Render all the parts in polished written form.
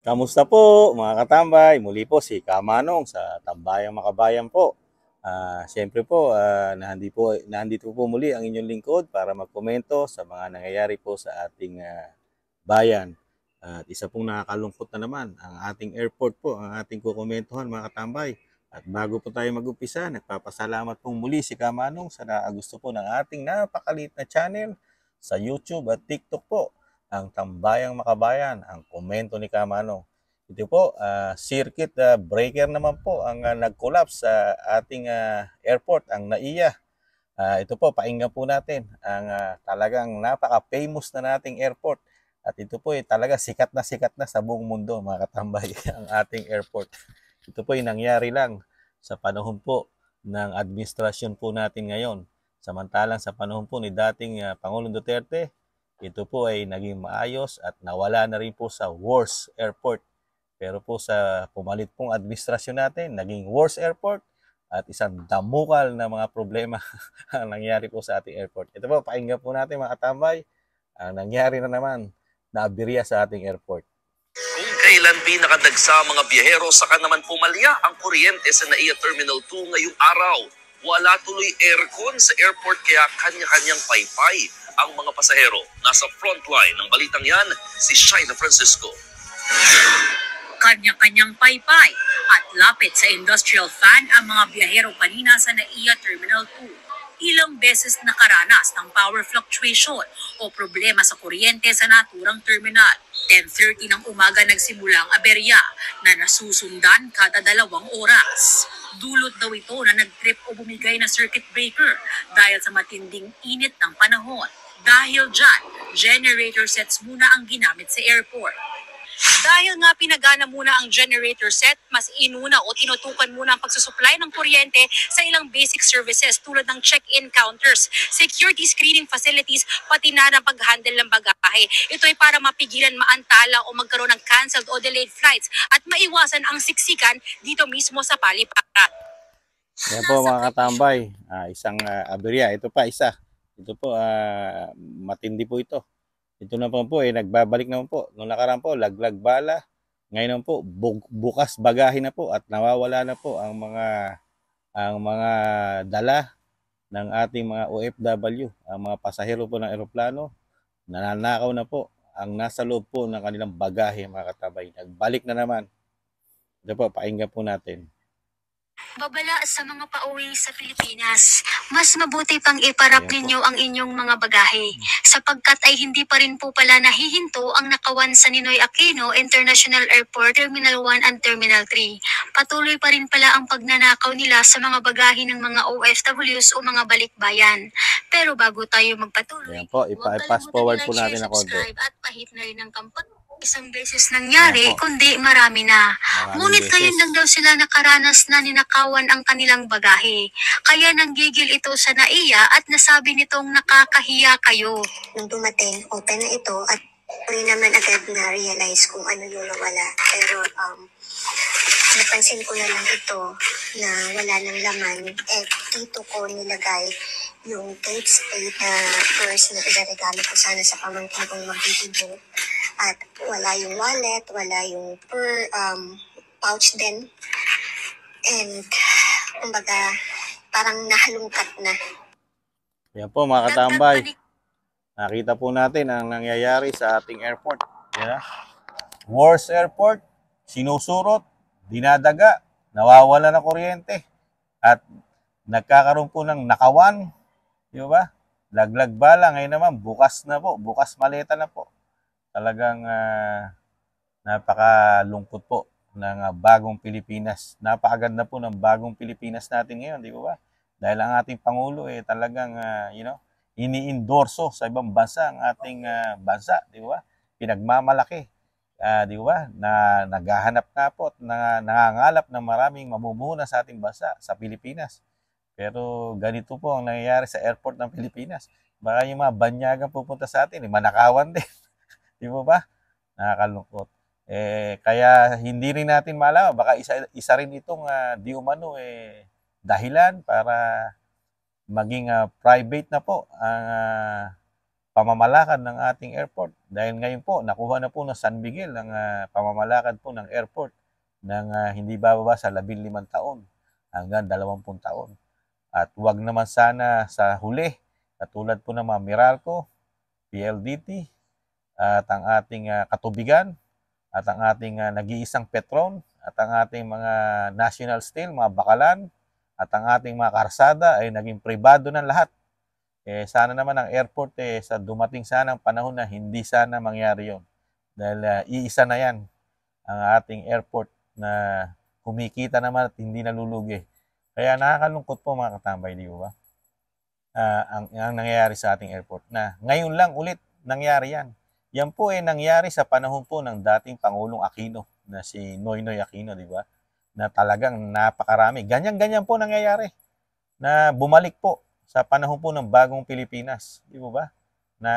Kamusta po mga katambay? Muli po si Kamanong sa Tambayang Makabayan po. Siyempre po, nandito po muli ang inyong lingkod para magkomento sa mga nangyayari po sa ating bayan. At isa pong nakakalungkot na naman ang ating airport po, ang ating kukomentuhan mga katambay. At bago po tayo mag-umpisa, nagpapasalamat pong muli si Kamanong sa gusto po ng ating napakalit na channel sa YouTube at TikTok po, ang Tambayang Makabayan, ang komento ni Kamanong. Ito po, circuit breaker naman po ang nag-collapse sa ating airport, ang NAIA. Ito po, pakinggan po natin ang talagang napaka-famous na nating airport. At ito po talaga sikat na sa buong mundo mga katambay ang ating airport. Ito po ay nangyari lang sa panahon po ng administrasyon po natin ngayon. Samantalang sa panahon po ni dating Pangulong Duterte, ito po ay naging maayos at nawala na rin po sa worst airport. Pero po sa pumalit pong administrasyon natin, naging worst airport at isang damukal na mga problema ang nangyari po sa ating airport. Ito po, pakinggan po natin mga katambay, ang nangyari na naman na aberya sa ating airport. Kung kailan pinakadagsa mga biyahero, saka naman pumalya ang kuryente sa NAIA Terminal 2 ngayong araw. Wala tuloy aircon sa airport kaya kanya-kanyang paypay ang mga pasahero. Nasa frontline ng balitang yan, si Shaina Francisco. Kanya-kanyang paypay at lapit sa industrial fan ang mga biyahero kanina sa NAIA Terminal 2. Ilang beses nakaranas ng power fluctuation o problema sa kuryente sa naturang terminal. 10:30 ng umaga nagsimula ang aberya na nasusundan kada 2 oras. Dulot daw ito na nag-trip o bumigay na circuit breaker dahil sa matinding init ng panahon. Dahil dyan, generator sets muna ang ginamit sa airport. Dahil nga pinagana muna ang generator set, mas inuna o tinutukan muna ang pagsusupply ng kuryente sa ilang basic services tulad ng check-in counters, security screening facilities, pati na ng pag-handle ng bagahe. Ito ay para mapigilan maantala o magkaroon ng cancelled o delayed flights at maiwasan ang siksikan dito mismo sa paliparan. Yan po mga katambay, isang aberya. Ito pa isa. Ito po, matindi po ito. Ito na po nagbabalik naman po. Noong nakaraan po, laglag bala. Ngayon naman po, bukas bagahe na po at nawawala na po ang mga dala ng ating mga OFW, ang mga pasahero po ng eroplano. Nananakaw na po ang nasa loob po ng kanilang bagahe mga katabay. Nagbalik na naman. Ito po, pakinggan po natin. Babala sa mga pauwi sa Pilipinas, mas mabuti pang iparap ninyo ang inyong mga bagahe, sapagkat ay hindi pa rin po pala nahihinto ang nakawan sa Ninoy Aquino International Airport Terminal 1 and Terminal 3. Patuloy pa rin pala ang pagnanakaw nila sa mga bagahe ng mga OFWs o mga balikbayan. Pero bago tayo magpatuloy, Ayan po, ipa-fast forward po natin na konti. subscribe at pahit na rin ang kampanya. Isang beses nangyari, kundi marami na. Ngunit ngayon lang daw sila nakaranas na ninakawan ang kanilang bagahe. Kaya nanggigil ito sa NAIA at nasabi nitong nakakahiya kayo. Nung dumating, open na ito at rin naman agad na-realize kung ano yung nawala. Pero napansin ko na lang ito na wala ng laman. Dito ko nilagay yung Kate Spade na purse na ilaregalo ko sana sa pamangkin kong magbibigo. At wala yung wallet, wala yung pouch din. And, kumbaga, parang nahalungkat na. Yan po mga katambay. Nakita po natin ang nangyayari sa ating airport. Yan. Worst airport, sinusurot, dinadaga, nawawala na kuryente. At nagkakaroon po ng nakawan. Di ba? Laglag bala. Ngayon naman, bukas na po. Bukas maleta na po. Talagang napakalungkot po ng bagong Pilipinas. Napakaganda po ng bagong Pilipinas natin ngayon, di ba? Dahil ang ating Pangulo talagang ini-endorso sa ibang bansa ang ating bansa, di ba? Pinagmamalaki, di ba? Na naghahanap nga po at nangangalap ng maraming mamumuhunan sa ating bansa, sa Pilipinas. Pero ganito po ang nangyayari sa airport ng Pilipinas. Baka yung mga banyagang pupunta sa atin, manakawan din. Di ba? Nakakalungkot. Kaya hindi rin natin malaman, baka isa rin itong di umano dahilan para maging private na po ang pamamalakad ng ating airport. Dahil ngayon po, nakuha na po ng San Miguel ang pamamalakad po ng airport ng hindi bababa sa 15 taon hanggang 20 taon. At wag naman sana sa huli, katulad po ng mga Meralco, PLDT, at ang ating katubigan, at ang ating nag-iisang Petron, at ang ating mga National Steel, mga bakalan, at ang ating mga karsada ay naging pribado ng lahat. Sana naman ang airport sa dumating sana ang panahon na hindi sana mangyari yon. Dahil iisa na yan ang ating airport na kumikita naman at hindi nalulugi. Kaya nakakalungkot po mga katambay, di ba? Ang nangyayari sa ating airport na ngayon lang ulit nangyari yan. Yan po nangyari sa panahon po ng dating Pangulong Aquino na si Noynoy Aquino, di ba? Na talagang napakarami. Ganyan-ganyan po nangyayari na bumalik po sa panahon po ng bagong Pilipinas. Di ba? Na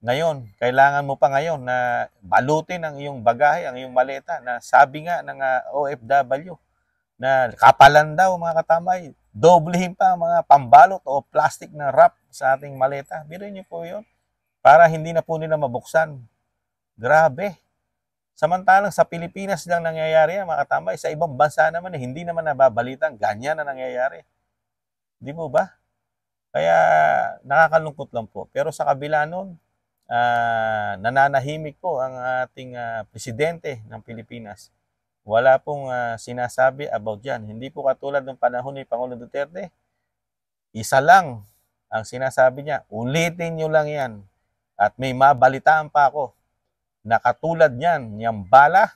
ngayon, kailangan mo pa ngayon na balutin ang iyong bagahe, ang iyong maleta na sabi nga ng OFW na kapalan daw mga katambay, doblehin pa ang mga pambalot o plastic na wrap sa ating maleta. Biruin niyo po yun para hindi na po nila mabuksan. Grabe. Samantalang sa Pilipinas lang nangyayari yan mga katambay. Sa ibang bansa naman hindi naman nababalitan. Ganyan na nangyayari. Di mo ba? Kaya nakakalungkot lang po. Pero sa kabila nun, nananahimik po ang ating presidente ng Pilipinas. Wala pong sinasabi about yan. Hindi po katulad ng panahon ni Pangulong Duterte. Isa lang ang sinasabi niya, ulitin nyo lang yan. At may mabalitaan pa ako na katulad niyan, yung bala,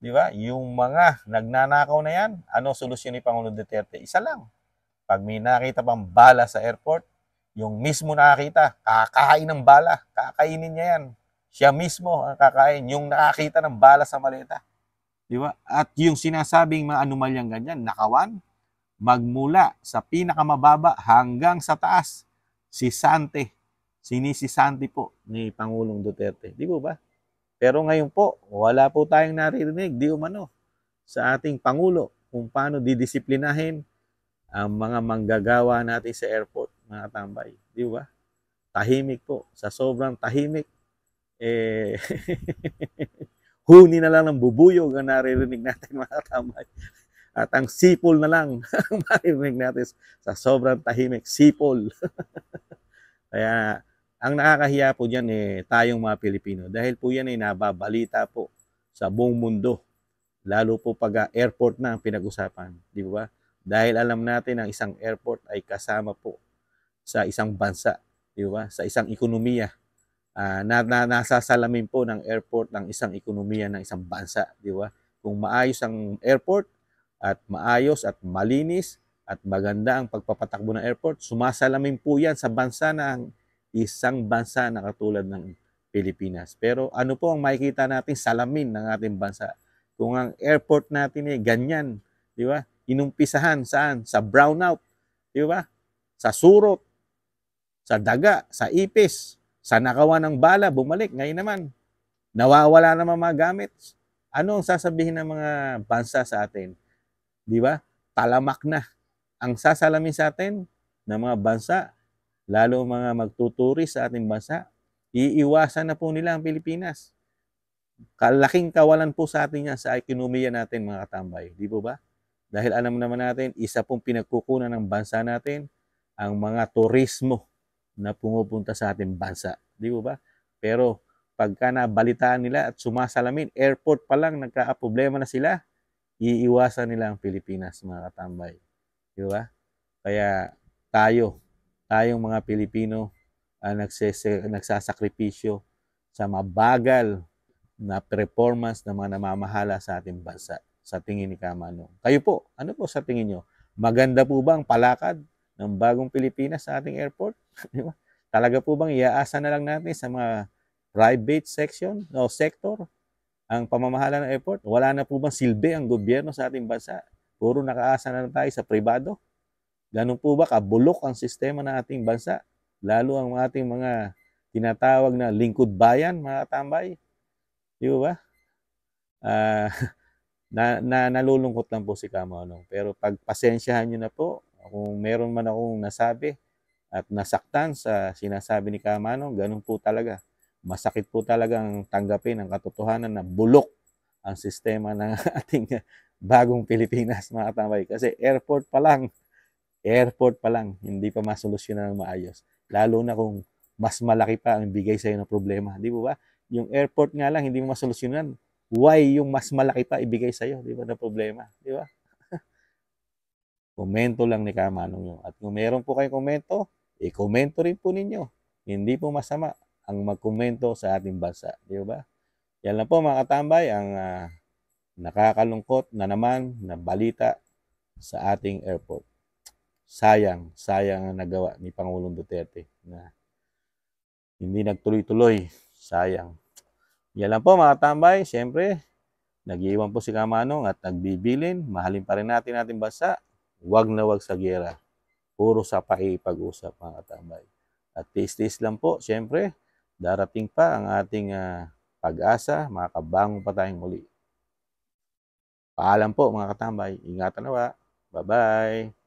di ba? Yung mga nagnanakaw na yan, ano solusyon ni Pangulong Duterte? Isa lang. Pag may nakita pang bala sa airport, yung mismo nakakita, kakain ng bala, kakainin niya yan. Siya mismo ang kakain, yung nakakita ng bala sa maleta. Di ba? At yung sinasabing mga anomalyang ganyan, nakawan, magmula sa pinakamababa hanggang sa taas, sinisisante po ni Pangulong Duterte. Di ba? Pero ngayon po, wala po tayong naririnig, di umano, sa ating Pangulo kung paano didisiplinahin ang mga manggagawa natin sa airport, mga tambay. Di ba? Tahimik po. Sa sobrang tahimik, huni na lang ng bubuyog ang naririnig natin, mga tambay. At ang sipol na lang ang maririnig natin sa sobrang tahimik. Sipol. Kaya, ang nakakahiya po dyan tayong mga Pilipino. Dahil po yan nababalita po sa buong mundo. Lalo po pag airport na ang pinag-usapan. Di ba? Dahil alam natin ang isang airport ay kasama po sa isang bansa, di ba? Sa isang ekonomiya. Nasasalamin po ng airport ng isang ekonomiya ng isang bansa, di ba? Kung maayos ang airport at maayos at malinis at maganda ang pagpapatakbo ng airport, sumasalamin po yan sa bansa ng isang bansa na katulad ng Pilipinas. Pero ano po ang makikita natin salamin ng ating bansa? Kung ang airport natin ganyan, di ba? Inumpisahan saan? Sa brownout, di ba? Sa surot, sa daga, sa ipis, sa nakawan ng bala, bumalik. Ngayon naman, nawawala naman mga gamit. Ano ang sasabihin ng mga bansa sa atin? Di ba? Talamak na. Ang sasalamin sa atin ng mga bansa, lalo mga magtuturis sa ating bansa, iiwasan na po nila ang Pilipinas. Kalaking kawalan po sa atin yan sa ekonomiya natin, mga katambay. Di po ba? Dahil alam naman natin, isa pong pinagkukunan ng bansa natin ang mga turismo na pumupunta sa ating bansa. Di ba? Pero pagka nabalitaan nila at sumasalamin, airport pa lang nagkakaproblema na sila, iiwasan nila ang Pilipinas, mga katambay. Di ba? Kaya tayong mga Pilipino nagsasakripisyo sa mabagal na performance ng mga namamahala sa ating bansa. Sa tingin ni Kamanong. Kayo po, ano po sa tingin nyo? Maganda po ba ang palakad ng bagong Pilipinas sa ating airport? Talaga po bang iaasa na lang natin sa mga private section o sector ang pamamahala ng airport? Wala na po bang silbi ang gobyerno sa ating bansa? Puro nakaasa na lang tayo sa pribado? Ganun po ba kabulok ang sistema ng ating bansa? Lalo ang ating mga tinatawag na lingkod bayan, mga tambay. Di ba? Nalulungkot lang po si Kamanong. Pero pagpasensyahan nyo na po, kung meron man akong nasabi at nasaktan sa sinasabi ni Kamanong, ganun po talaga. Masakit po talagang tanggapin ang katotohanan na bulok ang sistema ng ating bagong Pilipinas, mga katambay. Kasi airport pa lang, hindi pa masolusyonan ng maayos. Lalo na kung mas malaki pa ang bigay sa'yo ng problema. Di ba? Yung airport nga lang, hindi mo masolusyonan. Why yung mas malaki pa ibigay sa'yo? Di ba na problema? Di ba? Komento lang ni Kamanong yun. At kung meron po kayong komento, i-komento rin po ninyo. Hindi po masama ang magkomento sa ating bansa. Di ba? Yan lang po mga katambay, ang nakakalungkot na naman na balita sa ating airport. Sayang ang nagawa ni Pangulong Duterte na hindi nagtuloy-tuloy. Sayang. Yan lang po mga katambay. Siyempre, nag-iwan po si Kamanong at nagbibilin. Mahalin pa rin natin ating bansa. Wag na wag sa giyera. Puro sa pakikipag-usap mga katambay. At tiis-tiis lang po, siyempre, darating pa ang ating pag-asa, makakabangon pa tayong muli. Paalam po mga katambay. Ingatan na ba. Bye-bye.